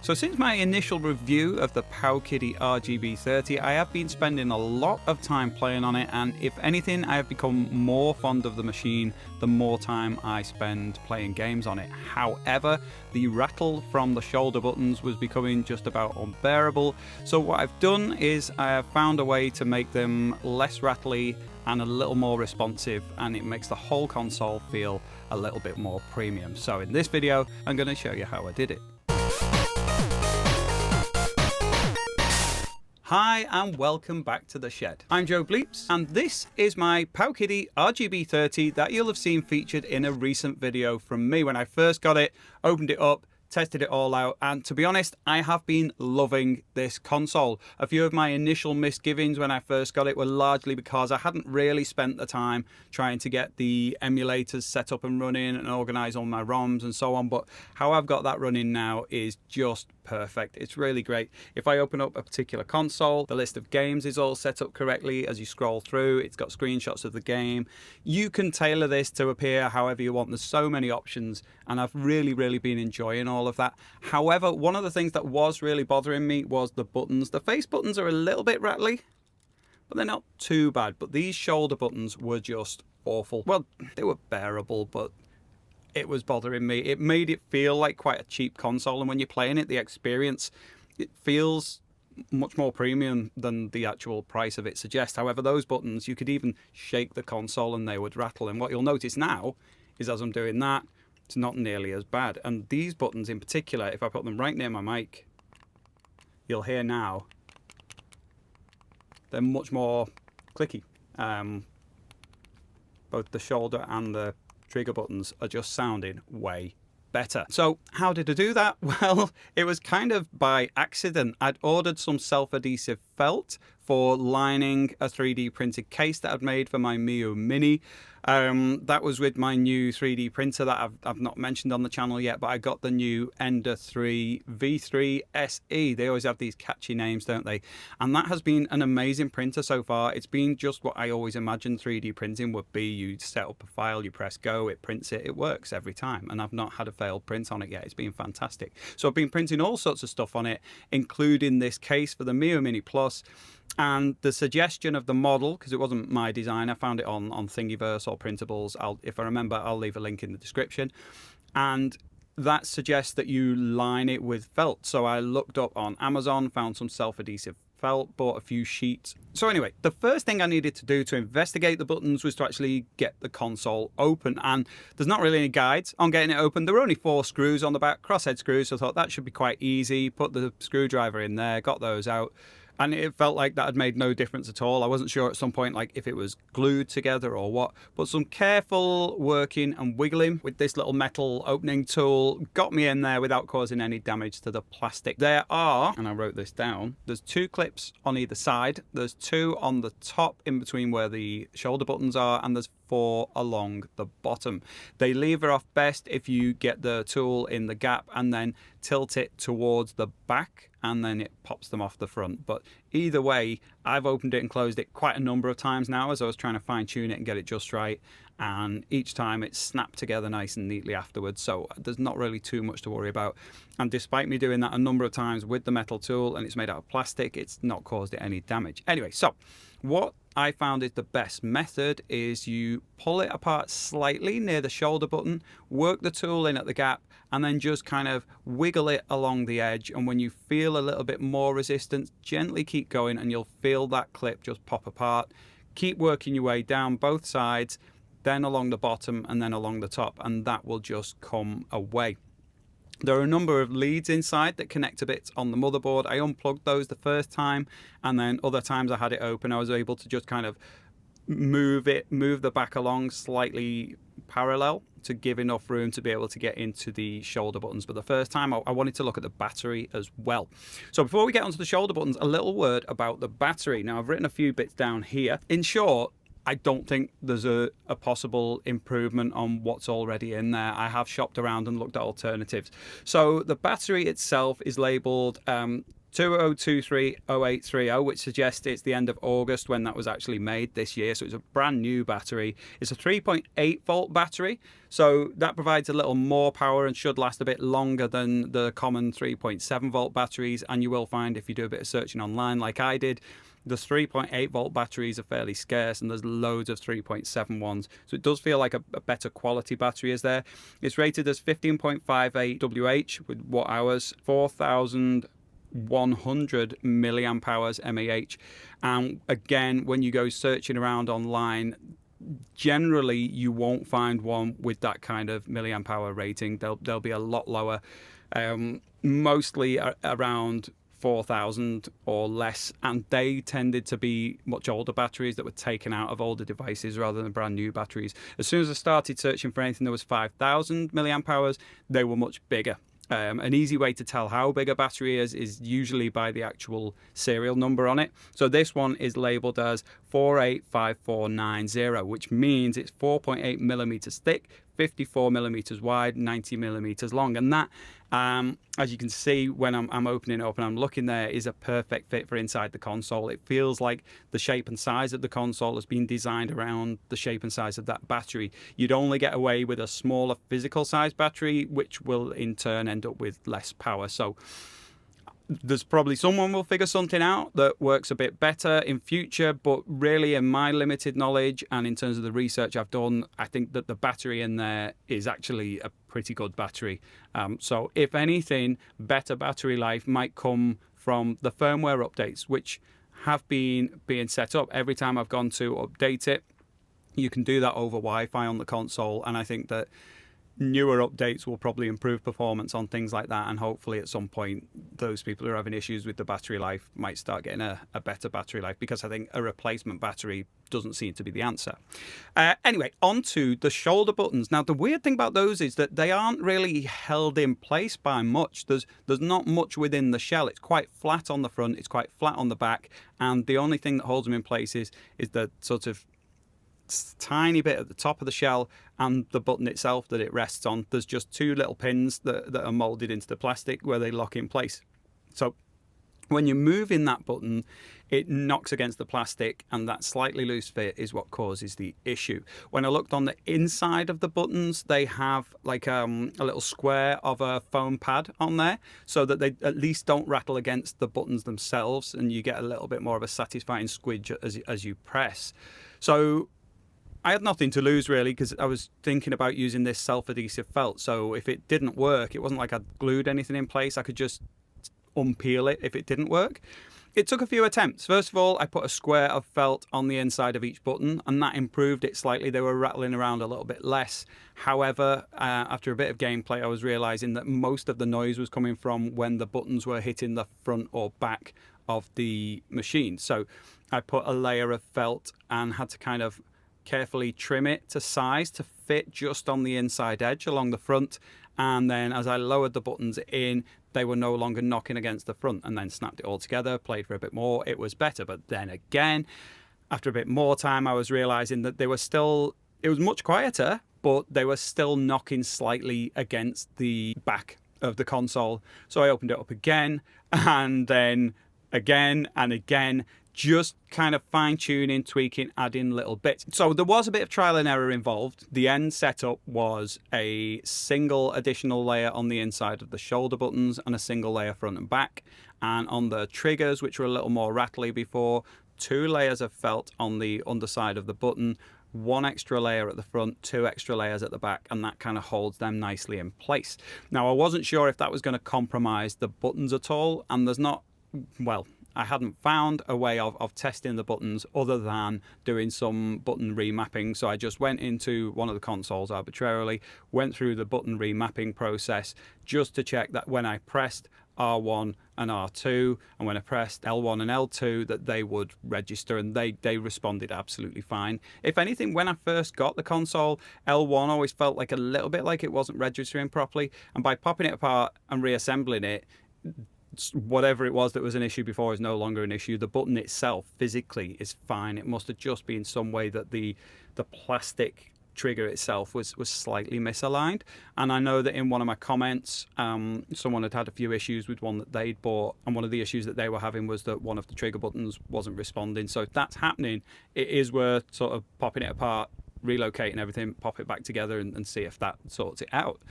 So since my initial review of the Powkiddy RGB30, I have been spending a lot of time playing on it, and if anything, I have become more fond of the machine the more time I spend playing games on it. However, the rattle from the shoulder buttons was becoming just about unbearable, so what I've done is I have found a way to make them less rattly and a little more responsive, and it makes the whole console feel a little bit more premium. So in this video, I'm going to show you how I did it. Hi and welcome back to the shed. I'm Joe Bleeps and this is my Powkiddy RGB30 that you'll have seen featured in a recent video from me when I first got it, opened it up, tested it all out, and to be honest, I have been loving this console. A few of my initial misgivings when I first got it were largely because I hadn't really spent the time trying to get the emulators set up and running and organize all my ROMs and so on, but how I've got that running now is just perfect. It's really great. If I open up a particular console, the list of games is all set up correctly as you scroll through. It's got screenshots of the game. You can tailor this to appear however you want. There's so many options, and I've really been enjoying all of that. However, one of the things that was really bothering me was the buttons. The face buttons are a little bit rattly, but they're not too bad. But these shoulder buttons were just awful. Well, they were bearable, but it was bothering me. It made it feel like quite a cheap console, and when you're playing it, the experience, it feels much more premium than the actual price of it suggests. However, those buttons, you could even shake the console and they would rattle, and what you'll notice now is as I'm doing that, it's not nearly as bad. And these buttons in particular, if I put them right near my mic, you'll hear now they're much more clicky. Both the shoulder and the trigger buttons are just sounding way better. So how did I do that? Well, it was kind of by accident. I'd ordered some self-adhesive felt for lining a 3D printed case that I'd made for my Miyoo Mini. That was with my new 3D printer that I've not mentioned on the channel yet, but I got the new Ender 3 V3 SE. They always have these catchy names, don't they? And that has been an amazing printer so far. It's been just what I always imagined 3D printing would be. You set up a file, you press go, it prints it, it works every time. And I've not had a failed print on it yet. It's been fantastic. So I've been printing all sorts of stuff on it, including this case for the Miyoo Mini Plus. And the suggestion of the model, because it wasn't my design, I found it on Thingiverse or Printables. If I remember, I'll leave a link in the description. And that suggests that you line it with felt. So I looked up on Amazon, found some self-adhesive felt, bought a few sheets. So anyway, the first thing I needed to do to investigate the buttons was to actually get the console open. And there's not really any guides on getting it open. There were only 4 screws on the back, crosshead screws. So I thought that should be quite easy. Put the screwdriver in there, got those out. And it felt like that had made no difference at all. I wasn't sure at some point like if it was glued together or what. But some careful working and wiggling with this little metal opening tool got me in there without causing any damage to the plastic. There are, and I wrote this down, there's 2 clips on either side. There's 2 on the top in between where the shoulder buttons are, and there's 4 along the bottom. They lever off best if you get the tool in the gap and then tilt it towards the back, and then it pops them off the front. But either way, I've opened it and closed it quite a number of times now as I was trying to fine tune it and get it just right, and each time it snapped together nice and neatly afterwards, so there's not really too much to worry about. And despite me doing that a number of times with the metal tool, and it's made out of plastic, it's not caused it any damage. Anyway, so what I found is the best method is you pull it apart slightly near the shoulder button, work the tool in at the gap, and then just kind of wiggle it along the edge. And when you feel a little bit more resistance, gently keep going and you'll feel that clip just pop apart. Keep working your way down both sides, then along the bottom and then along the top, and that will just come away. There are a number of leads inside that connect a bit on the motherboard. I unplugged those the first time, and then other times I had it open, I was able to just kind of move the back along slightly parallel to give enough room to be able to get into the shoulder buttons. But the first time I wanted to look at the battery as well. So before we get onto the shoulder buttons, a little word about the battery. Now I've written a few bits down here. In short, I don't think there's a possible improvement on what's already in there. I have shopped around and looked at alternatives. So the battery itself is labelled 2023-0830, which suggests it's the end of August when that was actually made this year. So it's a brand new battery. It's a 3.8 volt battery. So that provides a little more power and should last a bit longer than the common 3.7 volt batteries. And you will find, if you do a bit of searching online like I did, the 3.8 volt batteries are fairly scarce, and there's loads of 3.7 ones. So it does feel like a better quality battery is there. It's rated as 15.58 WH with watt hours, 4,100 milliamp hours MAH. And again, when you go searching around online, generally you won't find one with that kind of milliamp hour rating. They'll be a lot lower, mostly around 4,000 or less, and they tended to be much older batteries that were taken out of older devices rather than brand new batteries. As soon as I started searching for anything that was 5,000 milliamp hours, they were much bigger. An easy way to tell how big a battery is usually by the actual serial number on it. So this one is labeled as 485490, which means it's 4.8 millimeters thick, 54 millimeters wide, 90 millimeters long. And that, as you can see when I'm opening it up and I'm looking there, is a perfect fit for inside the console. It feels like the shape and size of the console has been designed around the shape and size of that battery. You'd only get away with a smaller physical size battery, which will in turn end up with less power. So there's probably someone will figure something out that works a bit better in future, but really in my limited knowledge and in terms of the research I've done, I think that the battery in there is actually a pretty good battery. So if anything, better battery life might come from the firmware updates, which have been being set up. Every time I've gone to update it, you can do that over Wi-Fi on the console, and I think that newer updates will probably improve performance on things like that, and hopefully at some point those people who are having issues with the battery life might start getting a better battery life, because I think a replacement battery doesn't seem to be the answer. Anyway, on to the shoulder buttons. Now the weird thing about those is that they aren't really held in place by much. There's not much within the shell. It's quite flat on the front, it's quite flat on the back, and the only thing that holds them in place is the sort of tiny bit at the top of the shell and the button itself that it rests on. There's just two little pins that are molded into the plastic where they lock in place. So when you're moving that button, it knocks against the plastic, and that slightly loose fit is what causes the issue. When I looked on the inside of the buttons, they have like a little square of a foam pad on there so that they at least don't rattle against the buttons themselves, and you get a little bit more of a satisfying squidge as you press. So I had nothing to lose really, because I was thinking about using this self-adhesive felt. So if it didn't work, it wasn't like I'd glued anything in place. I could just unpeel it if it didn't work. It took a few attempts. First of all, I put a square of felt on the inside of each button, and that improved it slightly. They were rattling around a little bit less. However, after a bit of gameplay, I was realizing that most of the noise was coming from when the buttons were hitting the front or back of the machine. So I put a layer of felt and had to kind of carefully trim it to size to fit just on the inside edge along the front, and then as I lowered the buttons in, they were no longer knocking against the front, and then snapped it all together, played for a bit more, it was better. But then again, after a bit more time, I was realizing that they were still, it was much quieter, but they were still knocking slightly against the back of the console. So I opened it up again, and then again and again, just kind of fine-tuning, tweaking, adding little bits. So there was a bit of trial and error involved. The end setup was a single additional layer on the inside of the shoulder buttons and a single layer front and back. And on the triggers, which were a little more rattly before, 2 layers of felt on the underside of the button, 1 extra layer at the front, 2 extra layers at the back, and that kind of holds them nicely in place. Now, I wasn't sure if that was going to compromise the buttons at all, and there's not, well, I hadn't found a way of testing the buttons other than doing some button remapping. So I just went into one of the consoles arbitrarily, went through the button remapping process just to check that when I pressed R1 and R2 and when I pressed L1 and L2 that they would register, and they responded absolutely fine. If anything, when I first got the console, L1 always felt like a little bit like it wasn't registering properly, and by popping it apart and reassembling it, whatever it was that was an issue before is no longer an issue. The button itself physically is fine. It must have just been some way that the plastic trigger itself was slightly misaligned. And I know that in one of my comments, someone had a few issues with one that they'd bought, and one of the issues that they were having was that one of the trigger buttons wasn't responding. So if that's happening, it is worth sort of popping it apart, relocating everything, pop it back together, and see if that sorts it out.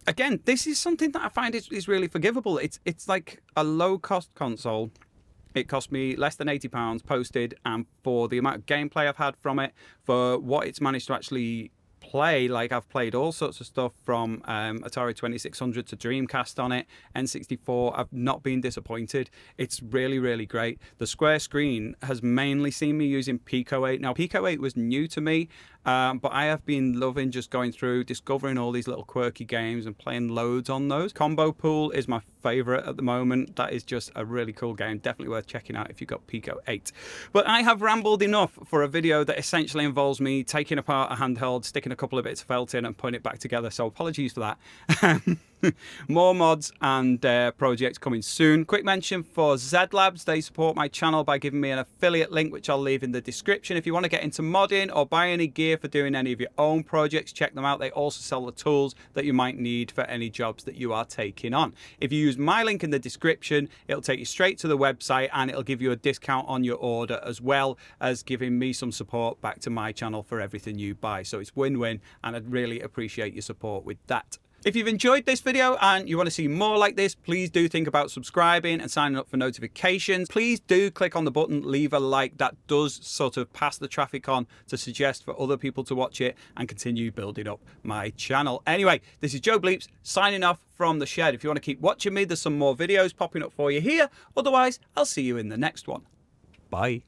Again, this is something that I find is really forgivable. It's like a low-cost console. It cost me less than £80 posted, and for the amount of gameplay I've had from it, for what it's managed to actually play, like I've played all sorts of stuff from Atari 2600 to Dreamcast on it, N64, I've not been disappointed. It's really, really great. The square screen has mainly seen me using Pico 8. Now, Pico 8 was new to me, but I have been loving just going through, discovering all these little quirky games and playing loads on those. Combo Pool is my favorite at the moment. That is just a really cool game. Definitely worth checking out if you've got Pico 8. But I have rambled enough for a video that essentially involves me taking apart a handheld, sticking a couple of bits of felt in and putting it back together. So apologies for that. More mods and projects coming soon. Quick mention for ZedLabz. They support my channel by giving me an affiliate link, which I'll leave in the description. If you want to get into modding or buy any gear for doing any of your own projects, check them out. They also sell the tools that you might need for any jobs that you are taking on. If you use my link in the description, it'll take you straight to the website, and it'll give you a discount on your order, as well as giving me some support back to my channel for everything you buy. So it's win-win, and I'd really appreciate your support with that. If you've enjoyed this video and you want to see more like this, please do think about subscribing and signing up for notifications. Please do click on the button, leave a like. That does sort of pass the traffic on to suggest for other people to watch it and continue building up my channel. Anyway, this is Joe Bleeps signing off from the shed. If you want to keep watching me, there's some more videos popping up for you here. Otherwise, I'll see you in the next one. Bye.